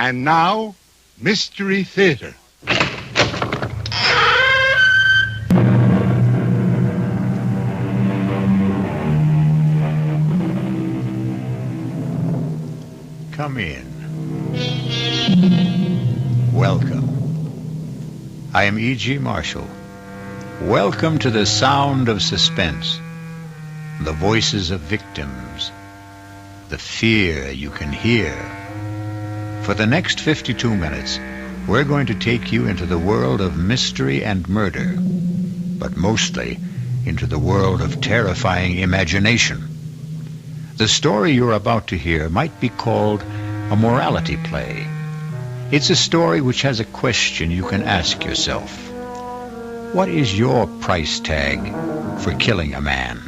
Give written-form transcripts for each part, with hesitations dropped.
And now, Mystery Theater. Come in. Welcome. I am E.G. Marshall. Welcome to the sound of suspense, the voices of victims, the fear you can hear. For the next 52 minutes, we're going to take you into the world of mystery and murder, but mostly into the world of terrifying imagination. The story you're about to hear might be called a morality play. It's a story which has a question you can ask yourself. What is your price tag for killing a man?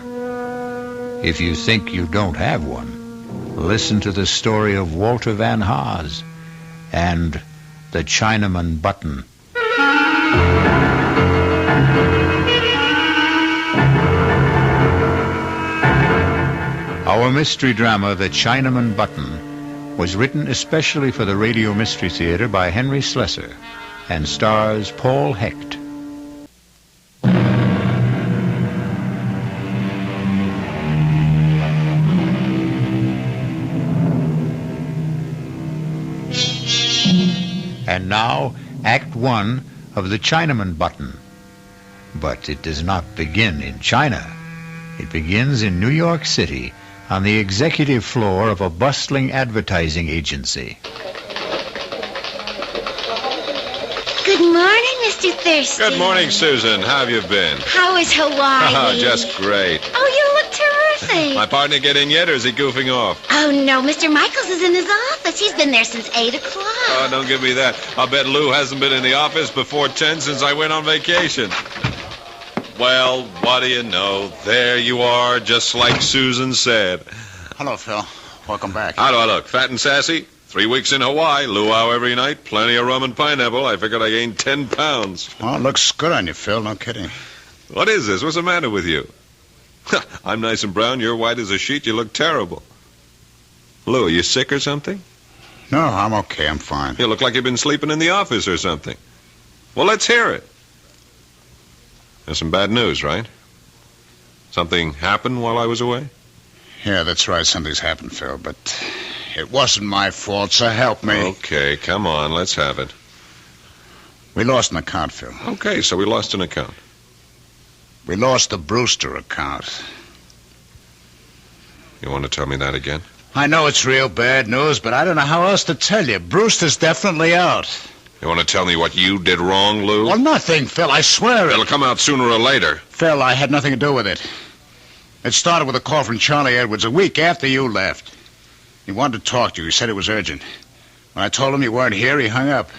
If you think you don't have one, listen to the story of Walter Van Haas and the Chinaman button. Our mystery drama, The Chinaman Button, was written especially for the Radio Mystery Theater by Henry Slessor and stars Paul Hecht. And now, Act 1 of The Chinaman Button. But it does not begin in China. It begins in New York City, on the executive floor of a bustling advertising agency. Good morning, Mr. Thirsty. Good morning, Susan. How have you been? How is Hawaii? Oh, just great. Oh, you look terrific. My partner get in yet, or is he goofing off? Oh, no, Mr. Michaels is in his office. He's been there since 8 o'clock. Oh, don't give me that. I'll bet Lou hasn't been in the office before 10 since I went on vacation. Well, what do you know? There you are, just like Susan said. Hello, Phil. Welcome back. How do I look? Fat and sassy? 3 weeks in Hawaii, luau every night, plenty of rum and pineapple. I figured I gained 10 pounds. Well, it looks good on you, Phil. No kidding. What is this? What's the matter with you? I'm nice and brown. You're white as a sheet. You look terrible. Lou, are you sick or something? No, I'm okay. I'm fine. You look like you've been sleeping in the office or something. Well, let's hear it. There's some bad news, right? Something happened while I was away? Yeah, that's right. Something's happened, Phil, but it wasn't my fault, so help me. Okay, come on. Let's have it. We lost an account, Phil. Okay, so we lost an account. We lost the Brewster account. You want to tell me that again? I know it's real bad news, but I don't know how else to tell you. Brewster's definitely out. You want to tell me what you did wrong, Lou? Well, nothing, Phil. I swear it. It'll come out sooner or later. Phil, I had nothing to do with it. It started with a call from Charlie Edwards a week after you left. He wanted to talk to you. He said it was urgent. When I told him you weren't here, he hung up.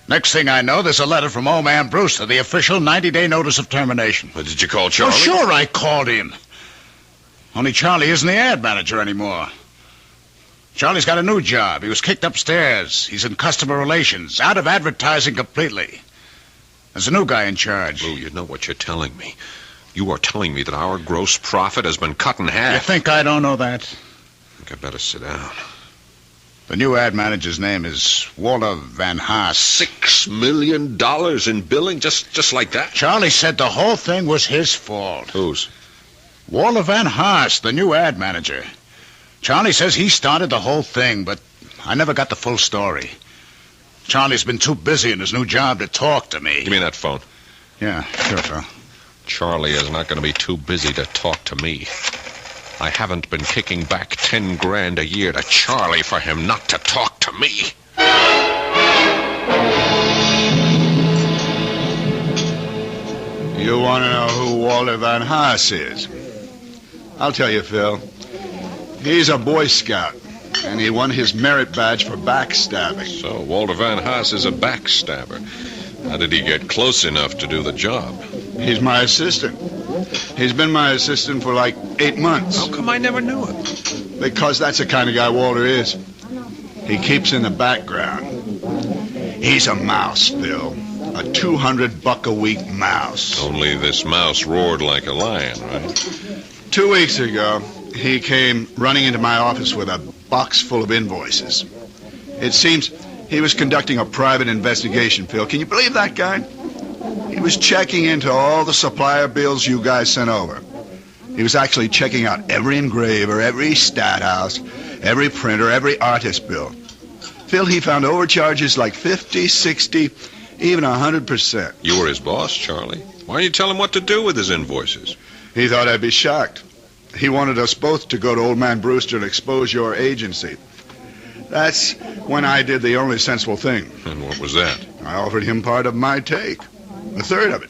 Next thing I know, there's a letter from old man Brewster, the official 90-day notice of termination. But did you call Charlie? Oh, sure I called him. Only Charlie isn't the ad manager anymore. Charlie's got a new job. He was kicked upstairs. He's in customer relations, out of advertising completely. There's a new guy in charge. Lou, you know what you're telling me. You are telling me that our gross profit has been cut in half. You think I don't know that? I think I better sit down. The new ad manager's name is Walter Van Haas. $6 million in billing, just like that? Charlie said the whole thing was his fault. Whose? Walter Van Haas, the new ad manager. Charlie says he started the whole thing, but I never got the full story. Charlie's been too busy in his new job to talk to me. Give me that phone. Yeah, sure, Phil. Charlie is not going to be too busy to talk to me. I haven't been kicking back 10 grand a year to Charlie for him not to talk to me. You want to know who Walter Van Haas is? I'll tell you, Phil. He's a Boy Scout, and he won his merit badge for backstabbing. So Walter Van Haas is a backstabber. How did he get close enough to do the job? He's my assistant. He's been my assistant for like 8 months. How come I never knew it? Because that's the kind of guy Walter is. He keeps in the background. He's a mouse, Phil. A $200-a-week mouse. Only this mouse roared like a lion, right? 2 weeks ago, he came running into my office with a box full of invoices. It seems he was conducting a private investigation, Phil. Can you believe that guy? He was checking into all the supplier bills you guys sent over. He was actually checking out every engraver, every stat house, every printer, every artist bill. Phil, he found overcharges like 50, 60, even 100%. You were his boss, Charlie. Why don't you tell him what to do with his invoices? He thought I'd be shocked. He wanted us both to go to Old Man Brewster and expose your agency. That's when I did the only sensible thing. And what was that? I offered him part of my take, a third of it.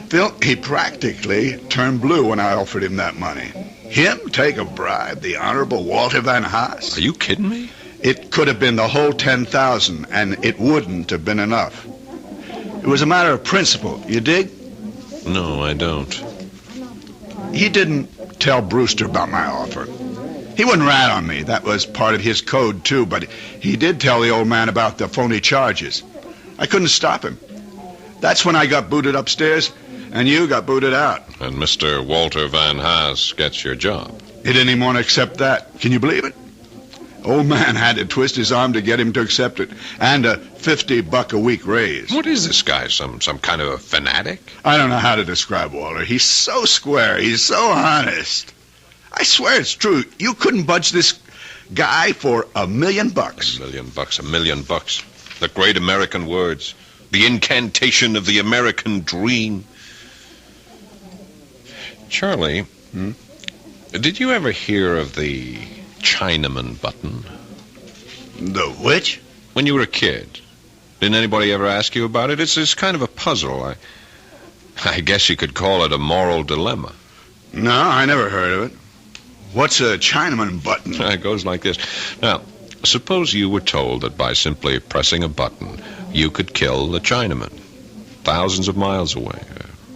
Phil, he practically turned blue when I offered him that money. Him take a bribe, the Honorable Walter Van Haas? Are you kidding me? It could have been the whole 10,000, and it wouldn't have been enough. It was a matter of principle, you dig? No, I don't. He didn't tell Brewster about my offer. He wouldn't rat on me. That was part of his code, too, but he did tell the old man about the phony charges. I couldn't stop him. That's when I got booted upstairs, and you got booted out. And Mr. Walter Van Haas gets your job. He didn't even want to accept that. Can you believe it? Old man had to twist his arm to get him to accept it, and a $50 a week raise. What is this guy, some kind of a fanatic? I don't know how to describe Walter. He's so square. He's so honest. I swear it's true. You couldn't budge this guy for $1 million. $1 million, $1 million. The great American words. The incantation of the American dream. Charlie, did you ever hear of the Chinaman button? The which? When you were a kid. Didn't anybody ever ask you about it? It's kind of a puzzle. I guess you could call it a moral dilemma. No, I never heard of it. What's a Chinaman button? It goes like this. Now, suppose you were told that by simply pressing a button, you could kill the Chinaman, thousands of miles away.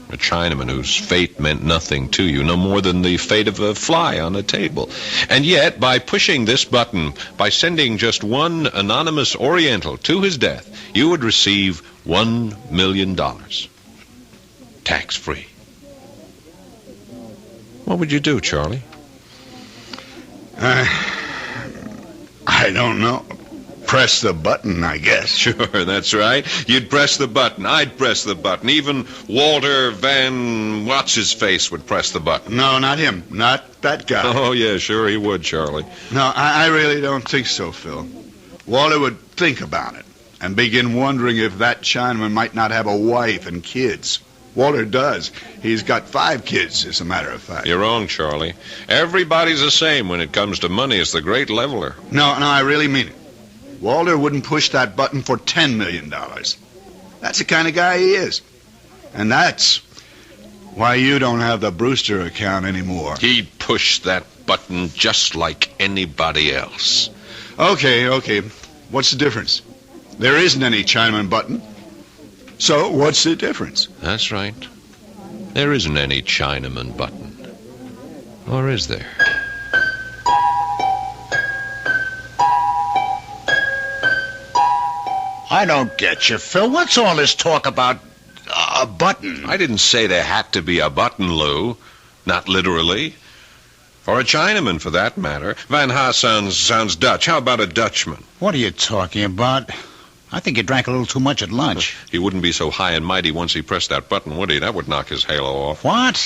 A Chinaman whose fate meant nothing to you, no more than the fate of a fly on a table. And yet, by pushing this button, by sending just one anonymous Oriental to his death, you would receive $1 million. Tax-free. What would you do, Charlie? I don't know. Press the button, I guess. Sure, that's right. You'd press the button. I'd press the button. Even Walter Van What's-His-Face would press the button. No, not him. Not that guy. Oh, yeah, sure he would, Charlie. No, I really don't think so, Phil. Walter would think about it and begin wondering if that Chinaman might not have a wife and kids. Walter does. He's got 5 kids, as a matter of fact. You're wrong, Charlie. Everybody's the same when it comes to money. It's the great leveler. No, I really mean it. Walter wouldn't push that button for $10 million. That's the kind of guy he is. And that's why you don't have the Brewster account anymore. He'd push that button just like anybody else. Okay. What's the difference? There isn't any Chinaman button. So what's the difference? That's right. There isn't any Chinaman button. Or is there? I don't get you, Phil. What's all this talk about a button? I didn't say there had to be a button, Lou. Not literally. Or a Chinaman, for that matter. Van Haas sounds Dutch. How about a Dutchman? What are you talking about? I think he drank a little too much at lunch. He wouldn't be so high and mighty once he pressed that button, would he? That would knock his halo off. What?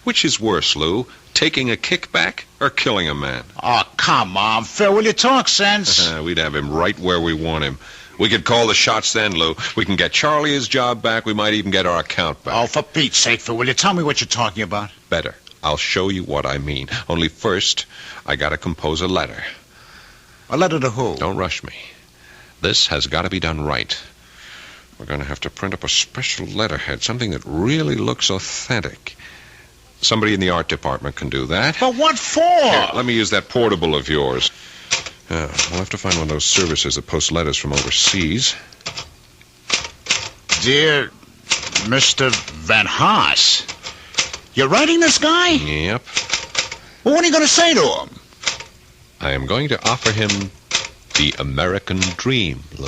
Which is worse, Lou? Taking a kickback or killing a man? Oh, come on, Phil. Will you talk sense? We'd have him right where we want him. We could call the shots then, Lou. We can get Charlie his job back. We might even get our account back. Oh, for Pete's sake, Phil, will you tell me what you're talking about? Better. I'll show you what I mean. Only first, I gotta compose a letter. A letter to who? Don't rush me. This has got to be done right. We're going to have to print up a special letterhead, something that really looks authentic. Somebody in the art department can do that. But what for? Here, let me use that portable of yours. We'll have to find one of those services that post letters from overseas. Dear Mr. Van Haas, you're writing this guy? Yep. Well, what are you going to say to him? I am going to offer him the American dream, Lou.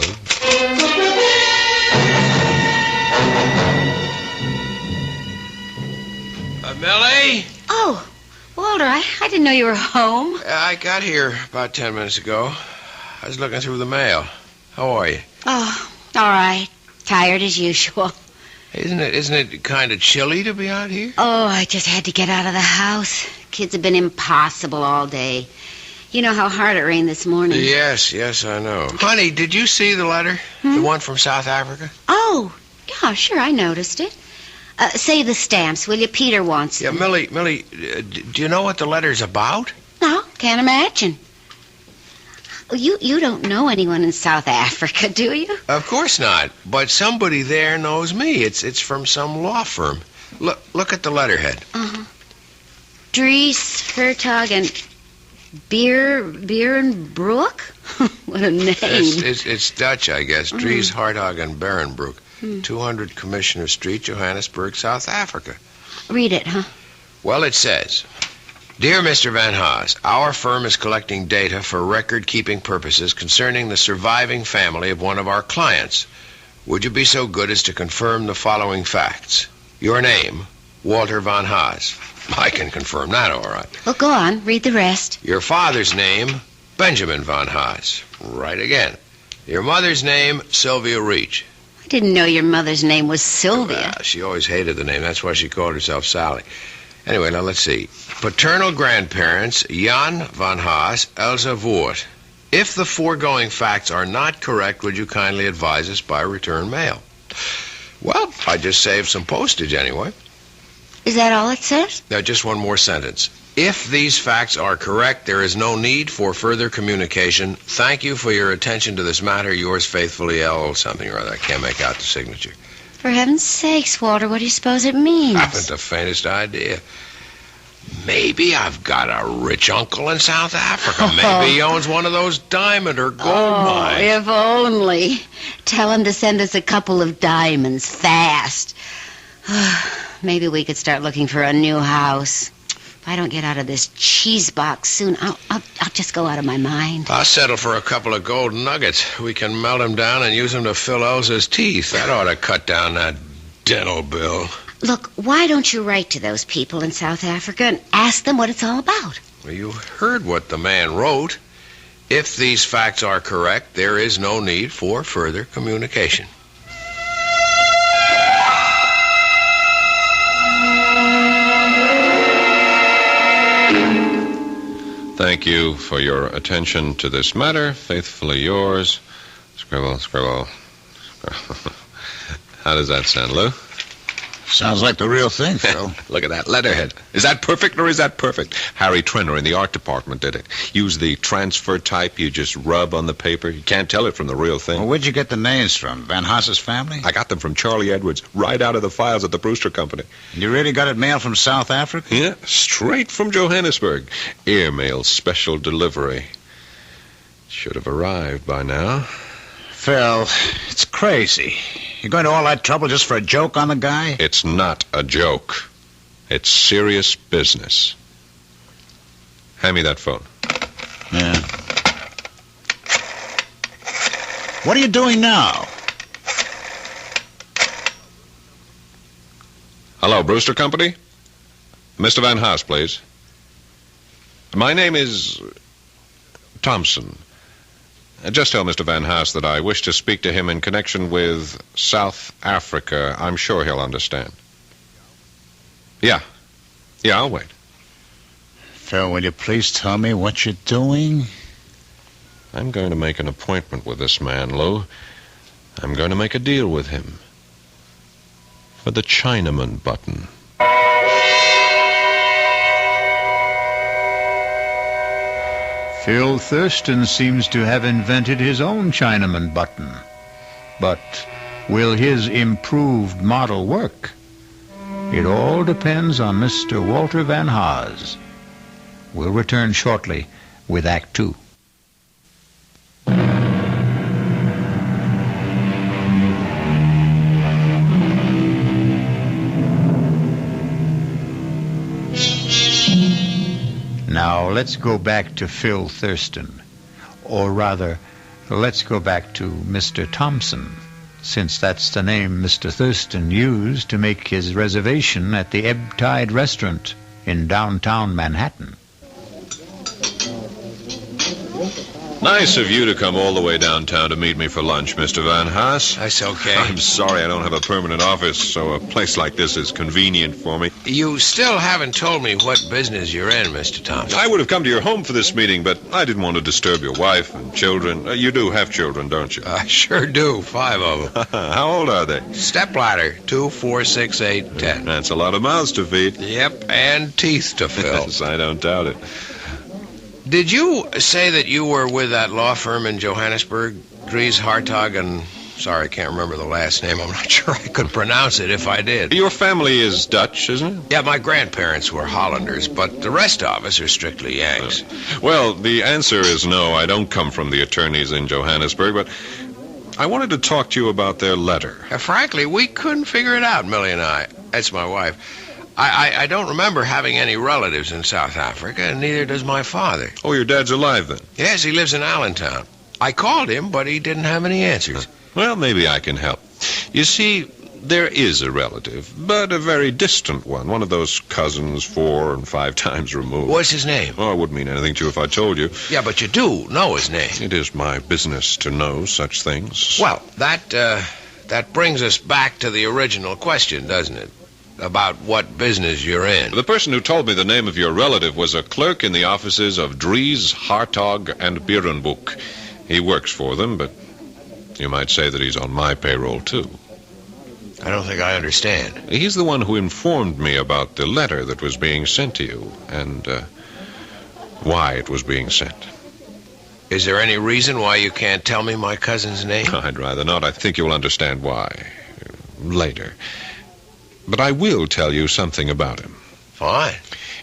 Millie? Oh, Walter, I didn't know you were home. I got here about 10 minutes ago. I was looking through the mail. How are you? Oh, all right. Tired as usual. Isn't it kind of chilly to be out here? Oh, I just had to get out of the house. Kids have been impossible all day. You know how hard it rained this morning. Yes, I know. Honey, did you see the letter? The one from South Africa? Oh, yeah, sure, I noticed it. Save the stamps, will you? Peter wants Yeah, them. Millie, do you know what the letter's about? No, can't imagine. You don't know anyone in South Africa, do you? Of course not, but somebody there knows me. It's from some law firm. Look at the letterhead. Uh-huh. Dries, Vertog, and Beerenbroek? What a name. It's Dutch, I guess. Dries, Hartog, and Berenbroek. 200 Commissioner Street, Johannesburg, South Africa. Read it, huh? Well, it says, Dear Mr. Van Haas, our firm is collecting data for record-keeping purposes concerning the surviving family of one of our clients. Would you be so good as to confirm the following facts? Your name, Walter Van Haas. I can confirm that, all right. Well, go on. Read the rest. Your father's name, Benjamin Van Haas. Right again. Your mother's name, Sylvia Reach. I didn't know your mother's name was Sylvia. She always hated the name. That's why she called herself Sally. Anyway, now let's see. Paternal grandparents, Jan Van Haas, Elsa Voort. If the foregoing facts are not correct, would you kindly advise us by return mail? Well, I just saved some postage anyway. Is that all it says? Now, just one more sentence. If these facts are correct, there is no need for further communication. Thank you for your attention to this matter. Yours faithfully, L. something or other. I can't make out the signature. For heaven's sakes, Walter, what do you suppose it means? I haven't the faintest idea. Maybe I've got a rich uncle in South Africa. Maybe he owns one of those diamond or gold mines. If only. Tell him to send us a couple of diamonds, fast. Maybe we could start looking for a new house. If I don't get out of this cheese box soon, I'll just go out of my mind. I'll settle for a couple of gold nuggets. We can melt them down and use them to fill Elsa's teeth. That ought to cut down that dental bill. Look, why don't you write to those people in South Africa and ask them what it's all about? Well, you heard what the man wrote. If these facts are correct, there is no need for further communication. Thank you for your attention to this matter. Faithfully yours, Scribble. How does that sound, Lou? Sounds like the real thing, Phil. Look at that letterhead. Is that perfect or is that perfect? Harry Trenner in the art department did it. Use the transfer type you just rub on the paper. You can't tell it from the real thing. Well, where'd you get the names from? Van Haas's family? I got them from Charlie Edwards, right out of the files at the Brewster Company. You really got it mailed from South Africa? Yeah, straight from Johannesburg. Airmail special delivery. Should have arrived by now. Phil, it's crazy. You're going to all that trouble just for a joke on the guy? It's not a joke. It's serious business. Hand me that phone. Yeah. What are you doing now? Hello, Brewster Company? Mr. Van Haas, please. My name is Thompson. Just tell Mr. Van Haas that I wish to speak to him in connection with South Africa. I'm sure he'll understand. Yeah, I'll wait. Phil, will you please tell me what you're doing? I'm going to make an appointment with this man, Lou. I'm going to make a deal with him. For the Chinaman button. Phil Thurston seems to have invented his own Chinaman button. But will his improved model work? It all depends on Mr. Walter Van Haas. We'll return shortly with Act 2. Now, let's go back to Phil Thurston. Or rather, let's go back to Mr. Thompson, since that's the name Mr. Thurston used to make his reservation at the Ebb Tide Restaurant in downtown Manhattan. Nice of you to come all the way downtown to meet me for lunch, Mr. Van Haas. That's okay. I'm sorry I don't have a permanent office, so a place like this is convenient for me. You still haven't told me what business you're in, Mr. Thompson. I would have come to your home for this meeting, but I didn't want to disturb your wife and children. You do have children, don't you? I sure do. 5 of them. How old are they? Stepladder. 2, 4, 6, 8, 10. That's a lot of mouths to feed. Yep, and teeth to fill. Yes, I don't doubt it. Did you say that you were with that law firm in Johannesburg, Dries Hartog and... Sorry, I can't remember the last name. I'm not sure I could pronounce it if I did. Your family is Dutch, isn't it? Yeah, my grandparents were Hollanders, but the rest of us are strictly Yanks. Well, the answer is no. I don't come from the attorneys in Johannesburg, but I wanted to talk to you about their letter. Frankly, we couldn't figure it out, Millie and I. That's my wife. I don't remember having any relatives in South Africa, and neither does my father. Oh, your dad's alive then? Yes, he lives in Allentown. I called him, but he didn't have any answers. Well, maybe I can help. You see, there is a relative, but a very distant one of those cousins 4 and 5 times removed. What's his name? Oh, it wouldn't mean anything to you if I told you. Yeah, but you do know his name. It is my business to know such things. Well, that brings us back to the original question, doesn't it? About what business you're in. The person who told me the name of your relative was a clerk in the offices of Dries, Hartog, and Berenboek. He works for them, but you might say that he's on my payroll, too. I don't think I understand. He's the one who informed me about the letter that was being sent to you, and why it was being sent. Is there any reason why you can't tell me my cousin's name? I'd rather not. I think you'll understand why later. But I will tell you something about him. Fine.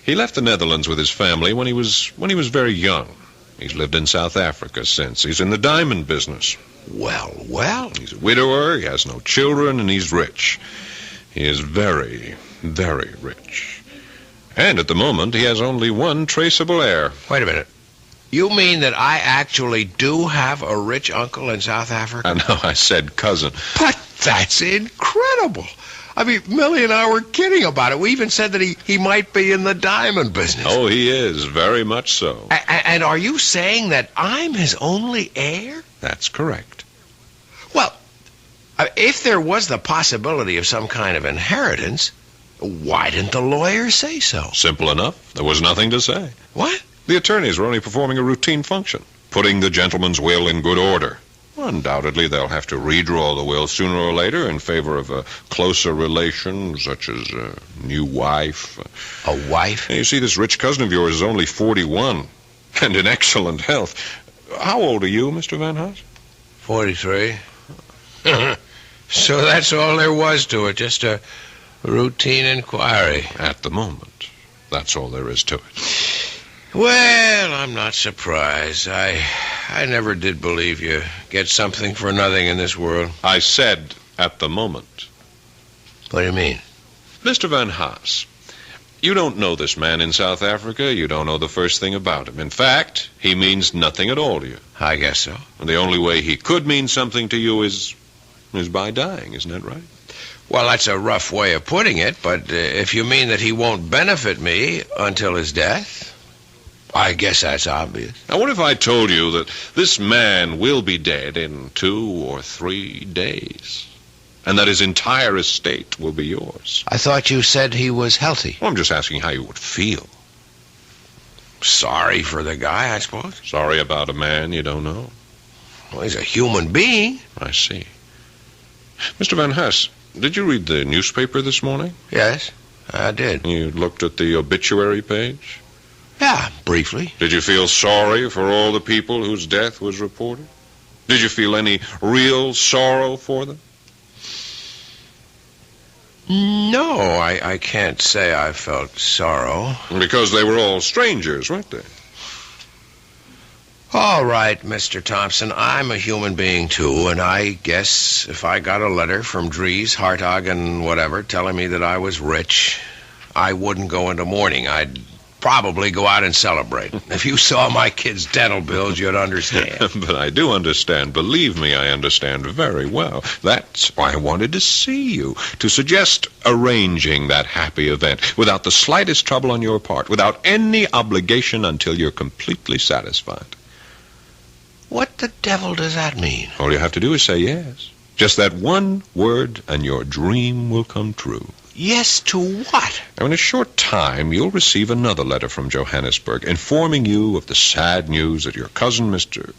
He left the Netherlands with his family when he was very young. He's lived in South Africa since. He's in the diamond business. Well. He's a widower, he has no children, and he's rich. He is very, very rich. And at the moment, he has only one traceable heir. Wait a minute. You mean that I actually do have a rich uncle in South Africa? I know, I said cousin. But that's incredible. I mean, Millie and I were kidding about it. We even said that he might be in the diamond business. Oh, he is, very much so. And are you saying that I'm his only heir? That's correct. Well, if there was the possibility of some kind of inheritance, why didn't the lawyer say so? Simple enough. There was nothing to say. What? The attorneys were only performing a routine function, putting the gentleman's will in good order. Undoubtedly, they'll have to redraw the will sooner or later in favor of a closer relation, such as a new wife. A wife? You see, this rich cousin of yours is only 41 and in excellent health. How old are you, Mr. Van Haas? 43. So that's all there was to it, just a routine inquiry. At the moment, that's all there is to it. Well, I'm not surprised. I never did believe you get something for nothing in this world. I said at the moment. What do you mean? Mr. Van Haas, you don't know this man in South Africa. You don't know the first thing about him. In fact, he means nothing at all to you. I guess so. And the only way he could mean something to you is by dying, isn't that right? Well, that's a rough way of putting it, but if you mean that he won't benefit me until his death, I guess that's obvious. Now, what if I told you that this man will be dead in 2 or 3 days, and that his entire estate will be yours? I thought you said he was healthy. Well, I'm just asking how you would feel. Sorry for the guy, I suppose. Sorry about a man you don't know. Well, he's a human being. I see. Mr. Van Haas, did you read the newspaper this morning? Yes, I did. You looked at the obituary page? Yeah, briefly. Did you feel sorry for all the people whose death was reported? Did you feel any real sorrow for them? No, I can't say I felt sorrow. Because they were all strangers, weren't they? All right, Mr. Thompson, I'm a human being, too, and I guess if I got a letter from Dries, Hartog, and whatever, telling me that I was rich, I wouldn't go into mourning. I'd probably go out and celebrate. If you saw my kids' dental bills, you'd understand. But I do understand. Believe me, I understand very well. That's why I wanted to see you, to suggest arranging that happy event without the slightest trouble on your part, without any obligation until you're completely satisfied. What the devil does that mean? All you have to do is say yes. Just that one word, and your dream will come true. Yes to what? Now, in a short time, you'll receive another letter from Johannesburg informing you of the sad news that your cousin, Mr.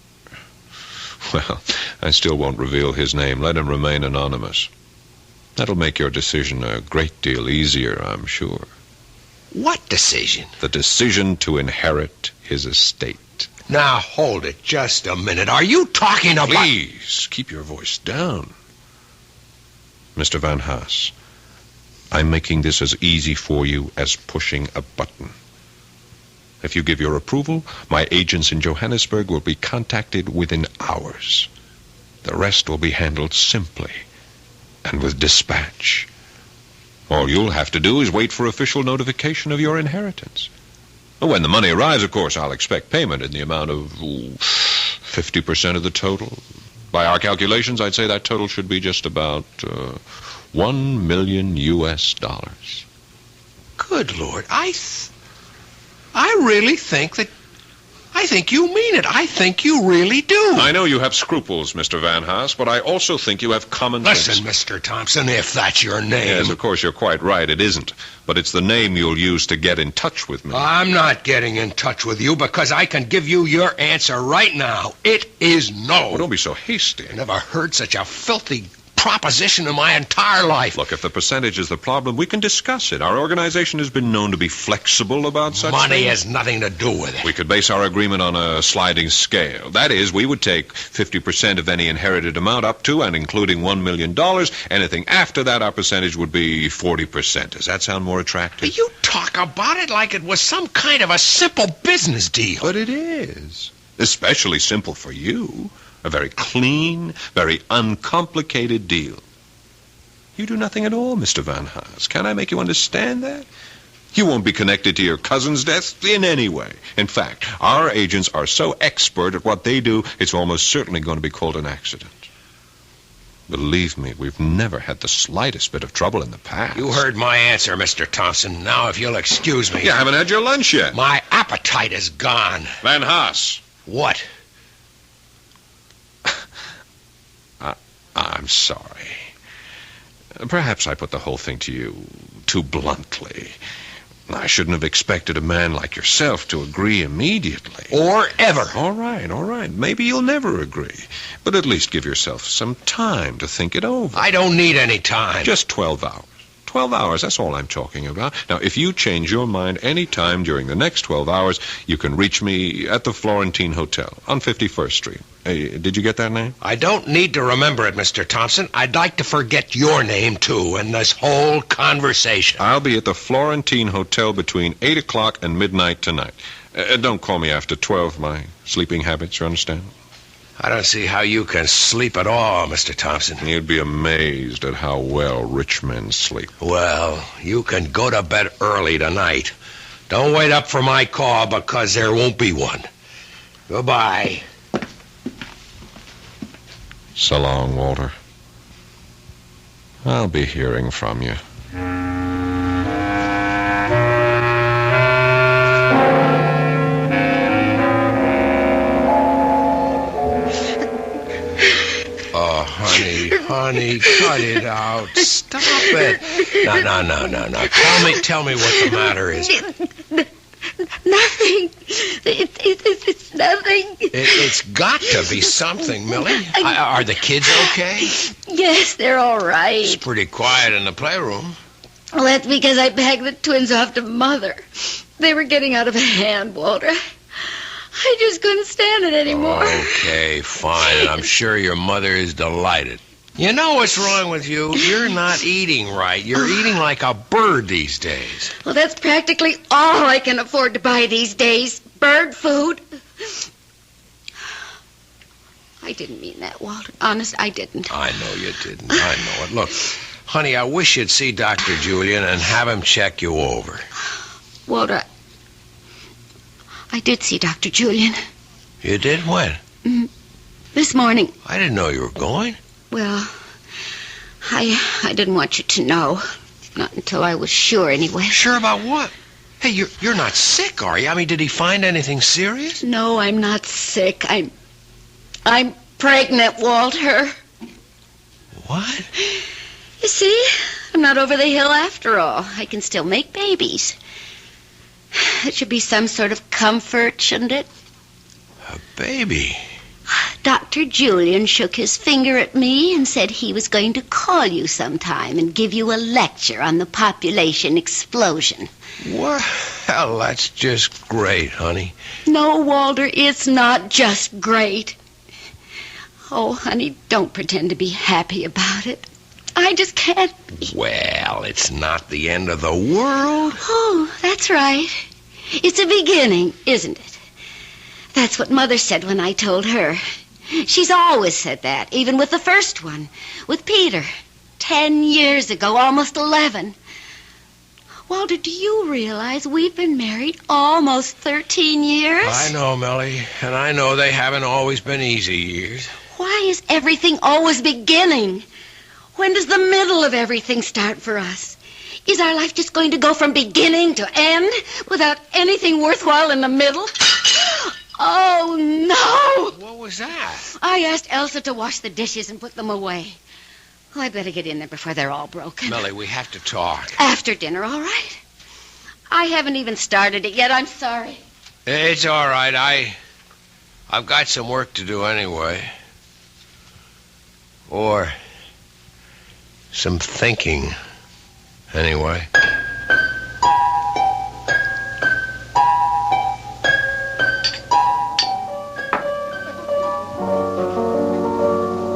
Well, I still won't reveal his name. Let him remain anonymous. That'll make your decision a great deal easier, I'm sure. What decision? The decision to inherit his estate. Now, hold it just a minute. Are you talking about... Please, keep your voice down. Mr. Van Haas, I'm making this as easy for you as pushing a button. If you give your approval, my agents in Johannesburg will be contacted within hours. The rest will be handled simply and with dispatch. All you'll have to do is wait for official notification of your inheritance. When the money arrives, of course, I'll expect payment in the amount of 50% of the total. By our calculations, I'd say that total should be just about $1 million US. Good Lord, I really think that... I think you mean it. I think you really do. I know you have scruples, Mr. Van Haas, but I also think you have common sense. Listen, Mr. Thompson, if that's your name... Yes, of course, you're quite right. It isn't. But it's the name you'll use to get in touch with me. I'm not getting in touch with you because I can give you your answer right now. It is no. Oh, don't be so hasty. I never heard such a filthy proposition in my entire life. Look, if the percentage is the problem, we can discuss it. Our organization has been known to be flexible about such Money things. has nothing to do with it. We could base our agreement on a sliding scale. That is, we would take 50% of any inherited amount up to and including $1 million. Anything after that, our percentage would be 40%. Does that sound more attractive? But you talk about it like it was some kind of a simple business deal. But it is. Especially simple for you. A very clean, very uncomplicated deal. You do nothing at all, Mr. Van Haas. Can I make you understand that? You won't be connected to your cousin's death in any way. In fact, our agents are so expert at what they do, it's almost certainly going to be called an accident. Believe me, we've never had the slightest bit of trouble in the past. You heard my answer, Mr. Thompson. Now, if you'll excuse me... You haven't had your lunch yet. My appetite is gone. Van Haas. What? I'm sorry. Perhaps I put the whole thing to you too bluntly. I shouldn't have expected a man like yourself to agree immediately. Or ever. All right. Maybe you'll never agree. But at least give yourself some time to think it over. I don't need any time. Just 12 hours. 12 hours, that's all I'm talking about. Now, if you change your mind any time during the next 12 hours, you can reach me at the Florentine Hotel on 51st Street. Did you get that name? I don't need to remember it, Mr. Thompson. I'd like to forget your name, too, in this whole conversation. I'll be at the Florentine Hotel between 8 o'clock and midnight tonight. Don't call me after 12, my sleeping habits, you understand? I don't see how you can sleep at all, Mr. Thompson. You'd be amazed at how well rich men sleep. Well, you can go to bed early tonight. Don't wait up for my call because there won't be one. Goodbye. So long, Walter. I'll be hearing from you. Honey, cut it out. Stop it. No. Tell me what the matter is. Nothing. It's nothing. It's got to be something, Millie. Are the kids okay? Yes, they're all right. It's pretty quiet in the playroom. Well, that's because I begged the twins off to Mother. They were getting out of hand, Walter. I just couldn't stand it anymore. Okay, fine. And I'm sure your mother is delighted. You know what's wrong with you? You're not eating right. You're eating like a bird these days. Well, that's practically all I can afford to buy these days. Bird food. I didn't mean that, Walter. Honest, I didn't. I know you didn't. I know it. Look, honey, I wish you'd see Dr. Julian and have him check you over. Walter, I did see Dr. Julian. You did? When? This morning. I didn't know you were going. Well, I didn't want you to know. Not until I was sure, anyway. Sure about what? Hey, you're not sick, are you? I mean, did he find anything serious? No, I'm not sick. I'm pregnant, Walter. What? You see, I'm not over the hill after all. I can still make babies. It should be some sort of comfort, shouldn't it? A baby? Dr. Julian shook his finger at me and said he was going to call you sometime and give you a lecture on the population explosion. Well, that's just great, honey. No, Walter, it's not just great. Oh, honey, don't pretend to be happy about it. I just can't. Well, it's not the end of the world. Oh, that's right. It's a beginning, isn't it? That's what Mother said when I told her. She's always said that, even with the first one, with Peter. 10 years ago, almost 11. Walter, do you realize we've been married almost 13 years? I know, Melly, and I know they haven't always been easy years. Why is everything always beginning? When does the middle of everything start for us? Is our life just going to go from beginning to end without anything worthwhile in the middle? Oh, no! What was that? I asked Elsa to wash the dishes and put them away. Oh, I better get in there before they're all broken. Melly, we have to talk. After dinner, all right? I haven't even started it yet. I'm sorry. It's all right. I've got some work to do anyway. Or some thinking anyway.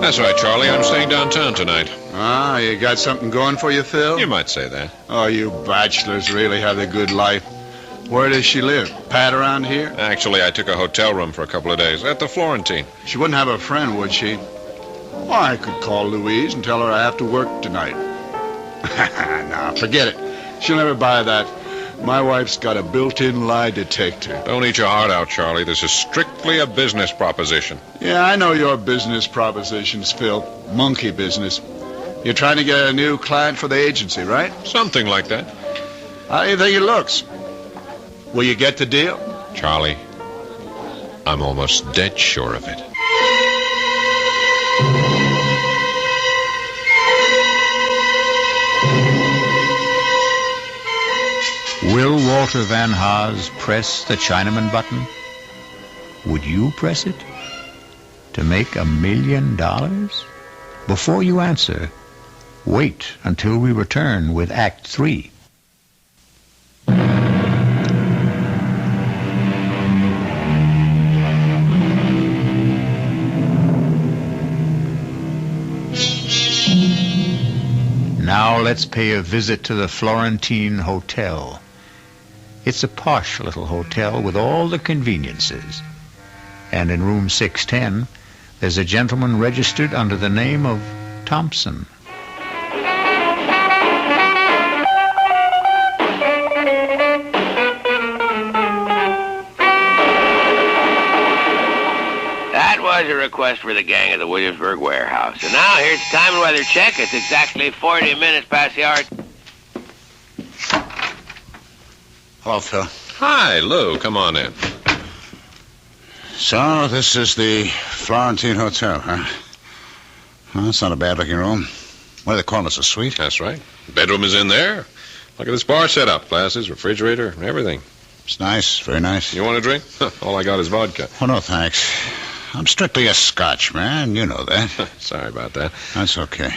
That's right, Charlie. I'm staying downtown tonight. Ah, you got something going for you, Phil? You might say that. Oh, you bachelors really have a good life. Where does she live? Pat around here? Actually, I took a hotel room for a couple of days at the Florentine. She wouldn't have a friend, would she? Well, I could call Louise and tell her I have to work tonight. Nah, forget it. She'll never buy that. My wife's got a built-in lie detector. Don't eat your heart out, Charlie. This is strictly a business proposition. Yeah, I know your business propositions, Phil. Monkey business. You're trying to get a new client for the agency, right? Something like that. How do you think it looks? Will you get the deal? Charlie, I'm almost dead sure of it. Will Walter Van Haas press the Chinaman button? Would you press it? To make $1 million? Before you answer, wait until we return with Act 3. Now let's pay a visit to the Florentine Hotel. It's a posh little hotel with all the conveniences. And in room 610, there's a gentleman registered under the name of Thompson. That was a request for the gang at the Williamsburg warehouse. And now here's the time and weather check. It's exactly 40 minutes past the hour. Hello, Phil. Hi, Lou. Come on in. So, this is the Florentine Hotel, huh? Well, that's not a bad-looking room. What do they call this, a suite? That's right. Bedroom is in there. Look at this bar set up. Glasses, refrigerator, everything. It's nice, very nice. You want a drink? All I got is vodka. Oh, no, thanks. I'm strictly a Scotch, man. You know that. Sorry about that. That's okay.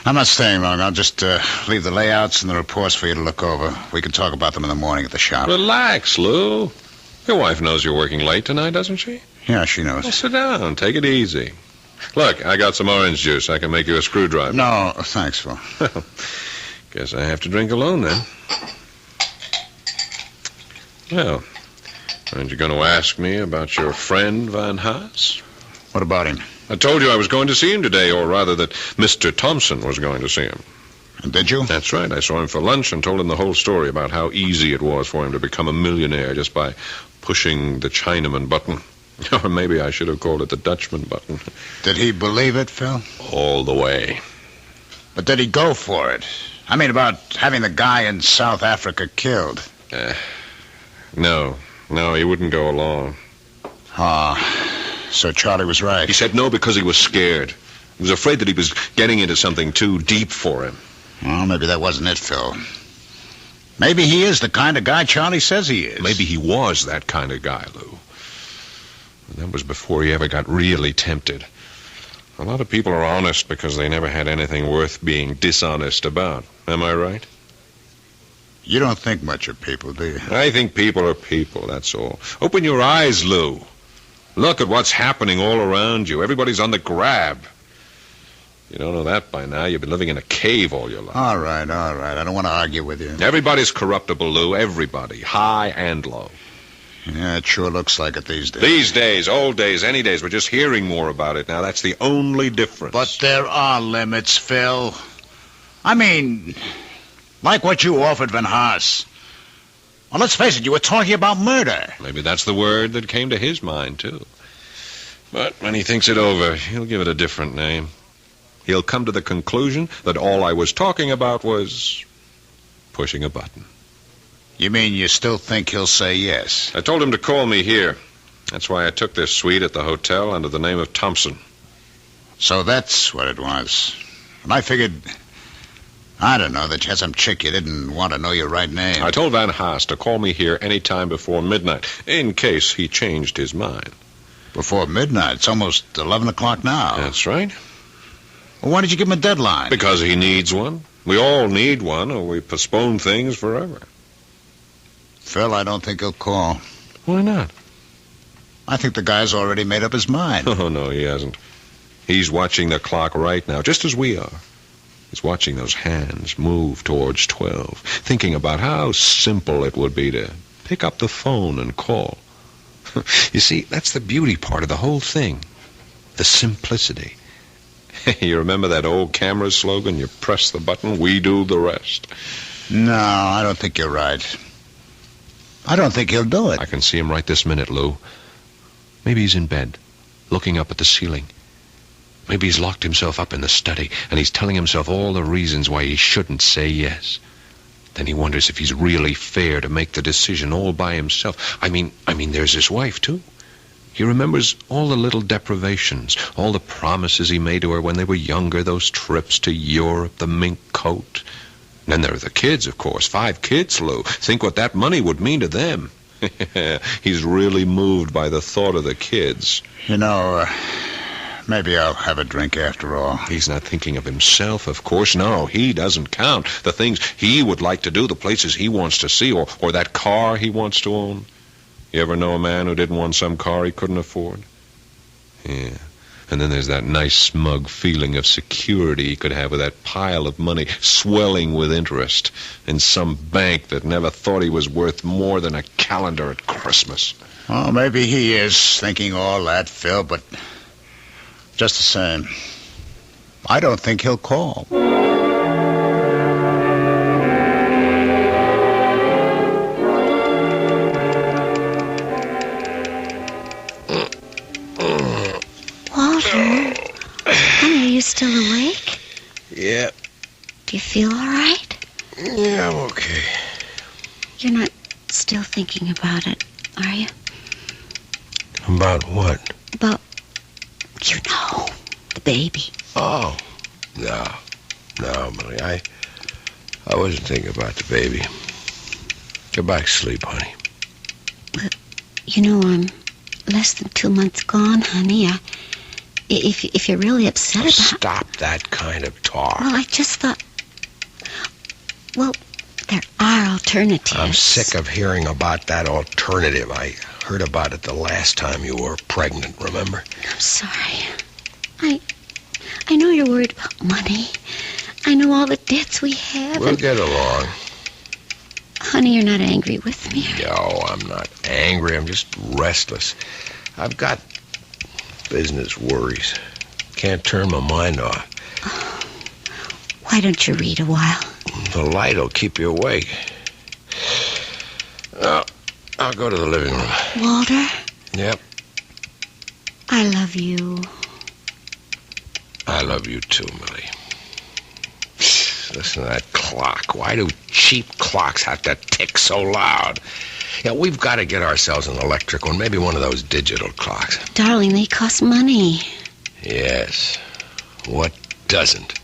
I'm not staying long. I'll just leave the layouts and the reports for you to look over. We can talk about them in the morning at the shop. Relax, Lou. Your wife knows you're working late tonight, doesn't she? Yeah, she knows. Well, sit down. Take it easy. Look, I got some orange juice. I can make you a screwdriver. No, thanks, Phil. Guess I have to drink alone, then. Well, aren't you going to ask me about your friend, Van Haas? What about him? I told you I was going to see him today, or rather that Mr. Thompson was going to see him. Did you? That's right. I saw him for lunch and told him the whole story about how easy it was for him to become a millionaire just by pushing the Chinaman button. Or maybe I should have called it the Dutchman button. Did he believe it, Phil? All the way. But did he go for it? I mean, about having the guy in South Africa killed. No, he wouldn't go along. Oh, So Charlie was right. He said no because he was scared. He was afraid that he was getting into something too deep for him. Well, maybe that wasn't it, Phil. Maybe he is the kind of guy Charlie says he is. Maybe he was that kind of guy, Lou. And that was before he ever got really tempted. A lot of people are honest because they never had anything worth being dishonest about. Am I right? You don't think much of people, do you? I think people are people, that's all. Open your eyes, Lou. Look at what's happening all around you. Everybody's on the grab. You don't know that by now. You've been living in a cave all your life. All right. I don't want to argue with you. Everybody's corruptible, Lou. Everybody. High and low. Yeah, it sure looks like it these days. These days, old days, any days. We're just hearing more about it now. That's the only difference. But there are limits, Phil. I mean, like what you offered Van Haas. Well, let's face it, you were talking about murder. Maybe that's the word that came to his mind, too. But when he thinks it over, he'll give it a different name. He'll come to the conclusion that all I was talking about was pushing a button. You mean you still think he'll say yes? I told him to call me here. That's why I took this suite at the hotel under the name of Thompson. So that's what it was. And I figured, I don't know, that you had some chick you didn't want to know your right name. I told Van Haas to call me here any time before midnight, in case he changed his mind. Before midnight? It's almost 11 o'clock now. That's right. Well, why did you give him a deadline? Because he needs one. We all need one, or we postpone things forever. Phil, I don't think he'll call. Why not? I think the guy's already made up his mind. Oh, no, he hasn't. He's watching the clock right now, just as we are. He's watching those hands move towards 12, thinking about how simple it would be to pick up the phone and call. You see, that's the beauty part of the whole thing. The simplicity. You remember that old camera slogan? You press the button, we do the rest. No, I don't think you're right. I don't think he'll do it. I can see him right this minute, Lou. Maybe he's in bed, looking up at the ceiling. Maybe he's locked himself up in the study, and he's telling himself all the reasons why he shouldn't say yes. Then he wonders if he's really fair to make the decision all by himself. I mean, there's his wife, too. He remembers all the little deprivations, all the promises he made to her when they were younger, those trips to Europe, the mink coat. And then there are the kids, of course. 5 kids, Lou. Think what that money would mean to them. He's really moved by the thought of the kids. You know, maybe I'll have a drink after all. He's not thinking of himself, of course. No, he doesn't count. The things he would like to do, the places he wants to see, or that car he wants to own. You ever know a man who didn't want some car he couldn't afford? Yeah. And then there's that nice smug feeling of security he could have with that pile of money swelling with interest in some bank that never thought he was worth more than a calendar at Christmas. Oh, maybe he is thinking all that, Phil, but just the same, I don't think he'll call. Honey, are you still awake? Yeah. Do you feel all right? Yeah, I'm okay. You're not still thinking about it, are you? About what? About, you know, the baby. Oh, no, Millie. I wasn't thinking about the baby. Get back to sleep, honey. But, you know, I'm less than 2 months gone, honey. If you're really upset about... Stop that kind of talk. Well, I just thought... Well, there are alternatives. I'm sick of hearing about that alternative. I heard about it the last time you were pregnant, remember? I'm sorry. I know you're worried about money. I know all the debts we have. We'll get along. Honey, you're not angry with me. No, I'm not angry. I'm just restless. I've got business worries. Can't turn my mind off. Why don't you read a while? The light'll keep you awake. I'll go to the living room. Walter? Yep. I love you. I love you too, Millie. Listen to that clock. Why do cheap clocks have to tick so loud? Yeah, we've got to get ourselves an electric one, maybe one of those digital clocks. Darling, they cost money. Yes. What doesn't?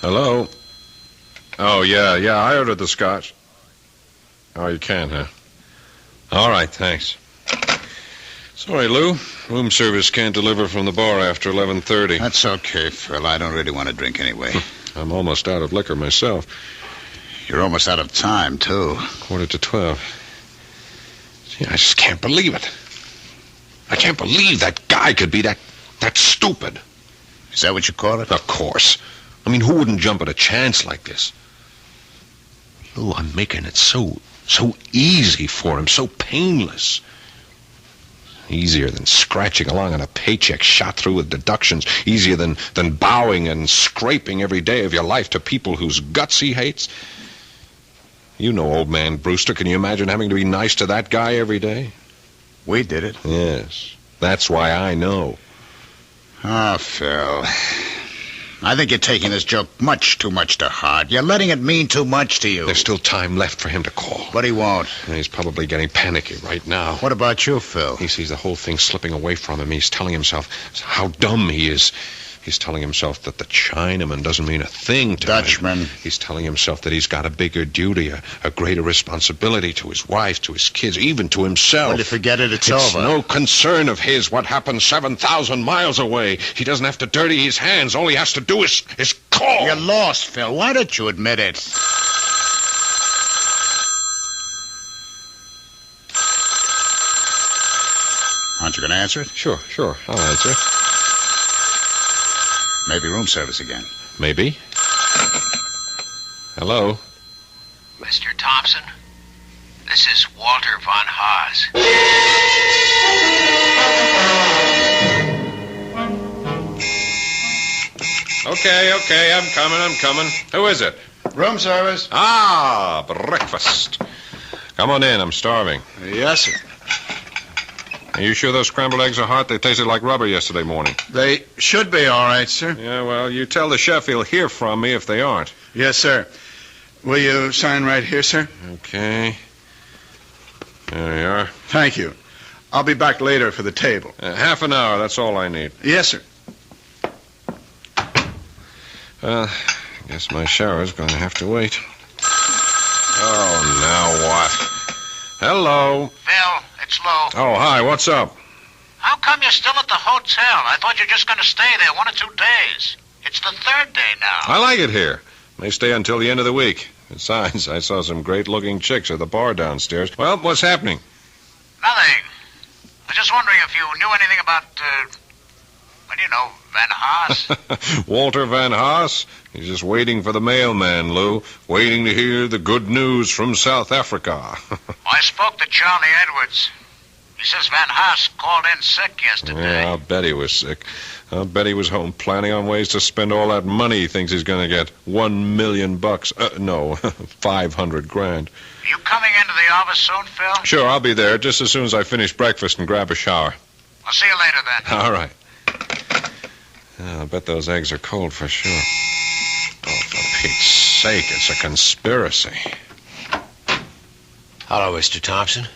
Hello? Oh, yeah, I ordered the scotch. Oh, you can, huh? All right, thanks. Sorry, Lou. Room service can't deliver from the bar after 11:30. That's okay, Phil. I don't really want to drink anyway. I'm almost out of liquor myself. You're almost out of time, too. 11:45. Gee, I just can't believe it. I can't believe that guy could be that stupid. Is that what you call it? Of course. I mean, who wouldn't jump at a chance like this? Lou, I'm making it so easy for him, so painless. Easier than scratching along on a paycheck shot through with deductions. Easier than bowing and scraping every day of your life to people whose guts he hates. You know old man Brewster. Can you imagine having to be nice to that guy every day? We did it. Yes. That's why I know. Oh, Phil. I think you're taking this joke much too much to heart. You're letting it mean too much to you. There's still time left for him to call. But he won't. And he's probably getting panicky right now. What about you, Phil? He sees the whole thing slipping away from him. He's telling himself how dumb he is. He's telling himself that the Chinaman doesn't mean a thing to Dutchman. him. He's telling himself that he's got a bigger duty, a greater responsibility to his wife, to his kids, even to himself. Well, you forget it, it's It's over. no concern of his what happens 7,000 miles away. He doesn't have to dirty his hands. All he has to do is call. You're lost, Phil. Why don't you admit it? Aren't you going to answer it? Sure, I'll answer it. Maybe room service again. Maybe. Hello? Mr. Thompson, this is Walter von Haas. Okay, I'm coming. Who is it? Room service. Ah, breakfast. Come on in, I'm starving. Yes, sir. Are you sure those scrambled eggs are hot? They tasted like rubber yesterday morning. They should be all right, sir. Yeah, well, you tell the chef he'll hear from me if they aren't. Yes, sir. Will you sign right here, sir? Okay. There you are. Thank you. I'll be back later for the table. Half an hour, that's all I need. Yes, sir. I guess my shower's going to have to wait. Oh, now what? Hello. Phil, it's Lou. Oh, hi, what's up? How come you're still at the hotel? I thought you were just going to stay there 1 or 2 days. It's the 3rd day now. I like it here. May stay until the end of the week. Besides, I saw some great-looking chicks at the bar downstairs. Well, what's happening? Nothing. I was just wondering if you knew anything about, Van Haas. Walter Van Haas? He's just waiting for the mailman, Lou. Waiting to hear the good news from South Africa. I spoke to Charlie Edwards. He says Van Haas called in sick yesterday. Yeah, I'll bet he was sick. I'll bet he was home planning on ways to spend all that money he thinks he's going to get. $1 million. No, 500 grand. Are you coming into the office soon, Phil? Sure, I'll be there just as soon as I finish breakfast and grab a shower. I'll see you later then. All right. I'll bet those eggs are cold for sure. Oh, for Pete's sake, it's a conspiracy. Hello, Mr. Thompson.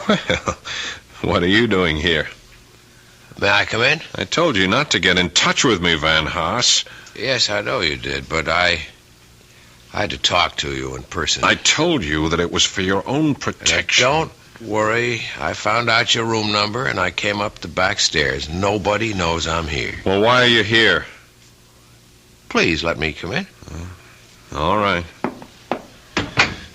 Well, what are you doing here? May I come in? I told you not to get in touch with me, Van Haas. Yes, I know you did, but I had to talk to you in person. I told you that it was for your own protection. Don't worry. I found out your room number, and I came up the back stairs. Nobody knows I'm here. Well, why are you here? Please let me come in. All right.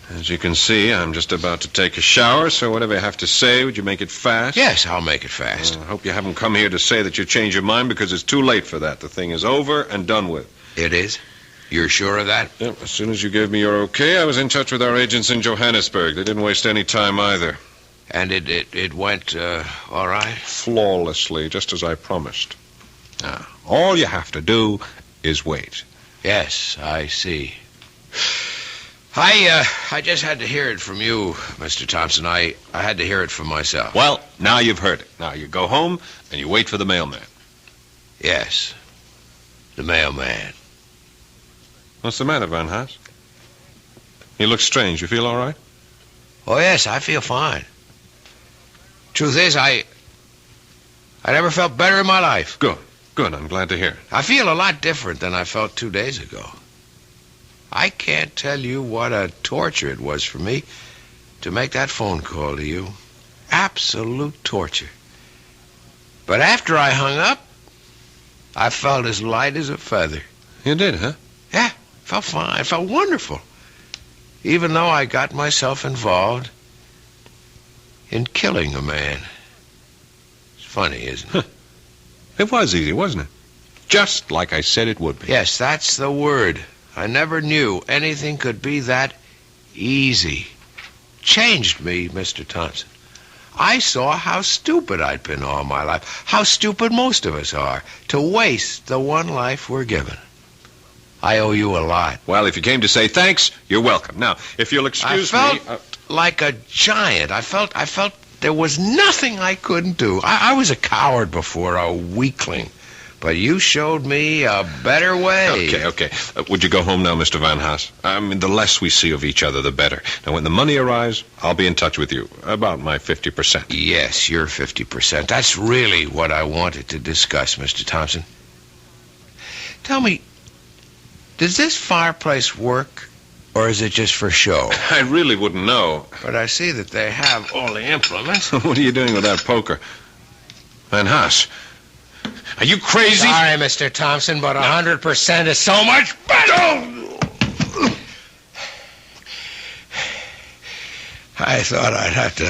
As you can see, I'm just about to take a shower, so whatever you have to say, would you make it fast? Yes, I'll make it fast. I hope you haven't come here to say that you changed your mind, because it's too late for that. The thing is over and done with. It is? You're sure of that? Yep, as soon as you gave me your okay, I was in touch with our agents in Johannesburg. They didn't waste any time either. And it went, all right? Flawlessly, just as I promised. Now, all you have to do is wait. Yes, I see. I just had to hear it from you, Mr. Thompson. I had to hear it from myself. Well, now you've heard it. Now you go home and you wait for the mailman. Yes. The mailman. What's the matter, Van Haas? You look strange. You feel all right? Oh, yes, I feel fine. Truth is, I never felt better in my life. Good. Good. I'm glad to hear it. I feel a lot different than I felt 2 days ago. I can't tell you what a torture it was for me to make that phone call to you. Absolute torture. But after I hung up, I felt as light as a feather. You did, huh? Yeah, felt fine. Felt wonderful. Even though I got myself involved in killing a man. It's funny, isn't it? It was easy, wasn't it? Just like I said it would be. Yes, that's the word. I never knew anything could be that easy. Changed me, Mr. Thompson. I saw how stupid I'd been all my life, how stupid most of us are, to waste the one life we're given. I owe you a lot. Well, if you came to say thanks, you're welcome. Now, if you'll excuse me... I felt like a giant. I felt there was nothing I couldn't do. I was a coward before, a weakling. But you showed me a better way. Okay. Would you go home now, Mr. Van Haas? I mean, the less we see of each other, the better. Now, when the money arrives, I'll be in touch with you about my 50%. Yes, your 50%. That's really what I wanted to discuss, Mr. Thompson. Tell me, does this fireplace work, or is it just for show? I really wouldn't know. But I see that they have all the implements. What are you doing with that poker? Van Haas, are you crazy? Sorry, Mr. Thompson, but 100% is so much better. I thought I'd have to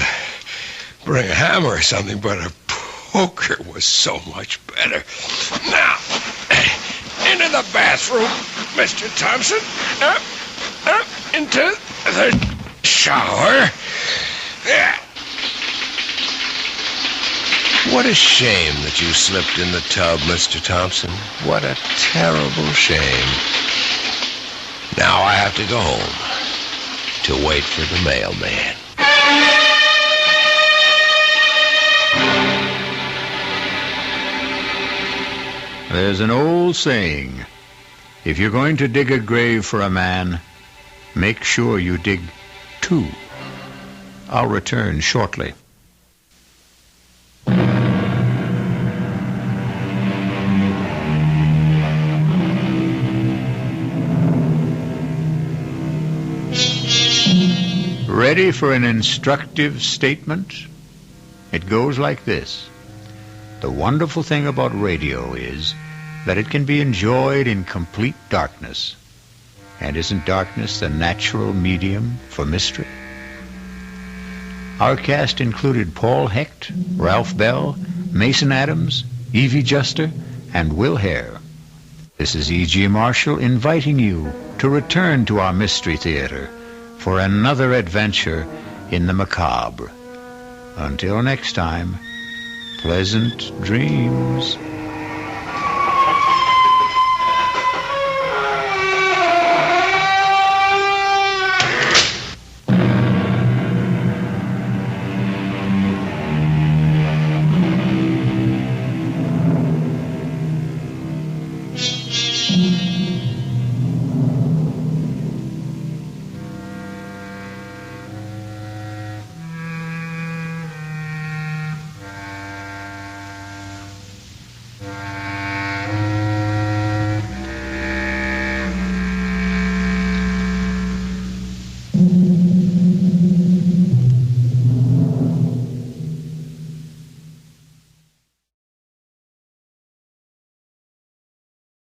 bring a hammer or something, but a poker was so much better. Now, into the bathroom, Mr. Thompson. Up into the shower. Yeah. What a shame that you slipped in the tub, Mr. Thompson. What a terrible shame. Now I have to go home to wait for the mailman. There's an old saying, if you're going to dig a grave for a man, make sure you dig two. I'll return shortly. Ready for an instructive statement? It goes like this. The wonderful thing about radio is that it can be enjoyed in complete darkness. And isn't darkness the natural medium for mystery? Our cast included Paul Hecht, Ralph Bell, Mason Adams, Evie Juster, and Will Hare. This is E.G. Marshall inviting you to return to our Mystery Theater for another adventure in the macabre. Until next time, pleasant dreams.